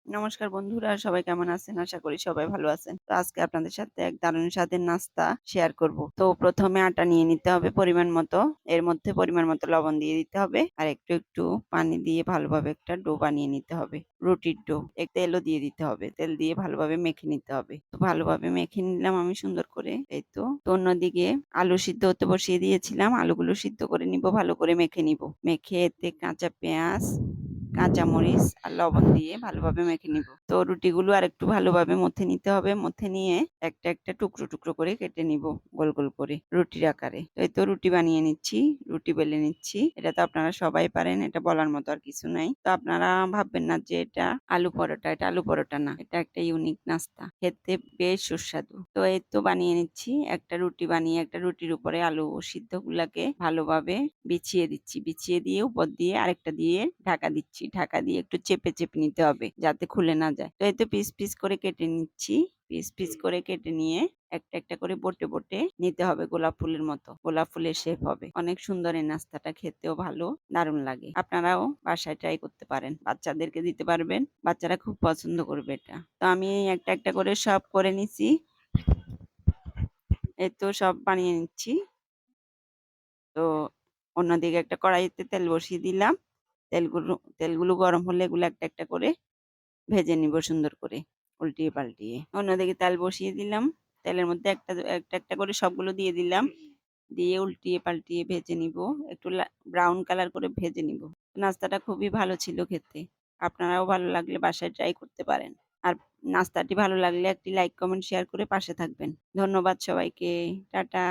নমস্কার বন্ধুরা, সবাই কেমন আছেন? আশা করি সবাই ভালো আছেন। তো আজকে আপনাদের সাথে এক দারুণ স্বাদের নাস্তা শেয়ার করব। তো প্রথমে আটা নিয়ে নিতে হবে পরিমাণ মতো। এর মধ্যে পরিমাণ মতো লবণ দিয়ে দিতে হবে। আর একটু একটু পানি দিয়ে ভালোভাবে একটা ডো বানিয়ে নিতে হবে। রুটির ডো। তেলও দিয়ে দিতে হবে। তেল দিয়ে ভালোভাবে মেখে নিতে হবে। তো ভালোভাবে মেখে নিলাম আমি সুন্দর করে। এই তো। তো অন্যদিকে আলু সিদ্ধ হতে বসিয়ে দিয়েছিলাম। আলুগুলো সিদ্ধ করে নিব, ভালো করে মেখে নিব। মেখে এতে কাঁচা পেঁয়াজ, কাঁচামরিচ আর লবণ দিয়ে ভালোভাবে মেখে নিব। তো রুটিগুলো আরেকটু ভালোভাবে মথে নিতে হবে। মথে নিয়ে একটা একটা টুকরো টুকরো করে কেটে নিব গোল গোল করে রুটির আকারে। তো এই তো রুটি বানিয়ে নিচ্ছি, রুটি বেলে নিচ্ছি। এটা তো আপনারা সবাই পারেন, এটা বলার মতো আর কিছু নাই। তো আপনারা ভাববেন না যে এটা আলু পরোটা, এটা আলু পরোটা না, এটা একটা ইউনিক নাস্তা, খেতে বেশ সুস্বাদু। তো এই তো বানিয়ে নিচ্ছি। একটা রুটি বানিয়ে একটা রুটির উপরে আলু সিদ্ধ গুলাকে ভালোভাবে বিছিয়ে দিচ্ছি। বিছিয়ে দিয়ে উপর দিয়ে আরেকটা দিয়ে ঢাকা দিচ্ছি। ঢাকা দিয়ে একটু চেপে চেপে নিতে হবে যাতে খুলে না যায়। তো এই তো পিস পিস করে কেটে নিচ্ছি। পিস পিস করে কেটে নিয়ে একটা একটা করে বটে বটে নিতে হবে, গোলাপ ফুলের মতো। গোলাপ ফুলের শেপ হবে। অনেক সুন্দর এই নাস্তাটা, খেতেও ভালো, দারুণ লাগে। আপনারাও বাসায় ট্রাই করতে পারেন, বাচ্চাদেরকে দিতে পারবেন, বাচ্চারা খুব পছন্দ করবে এটা। তো আমি একটা একটা করে সব করে নিচ্ছি। এই তো সব বানিয়ে নিচ্ছি। তো অন্যদিকে একটা কড়াইতে তেল বসিয়ে দিলাম। তেলগুলো তেলগুলো গরম হলে এগুলো একটা একটা করে ভেজে নিব সুন্দর করে উল্টিয়ে পাল্টিয়ে। অন্যদিকে তেল বসিয়ে দিলাম। তেলের মধ্যে একটা একটা একটা করে সবগুলো দিয়ে দিলাম। দিয়ে উল্টিয়ে পাল্টিয়ে ভেজে নিব। একটু ব্রাউন কালার করে ভেজে নিব। নাস্তাটা খুবই ভালো ছিল খেতে। আপনারাও ভালো লাগলে বাসায় ট্রাই করতে পারেন। আর নাস্তাটি ভালো লাগলে একটি লাইক, কমেন্ট, শেয়ার করে পাশে থাকবেন। ধন্যবাদ সবাইকে। টাটা।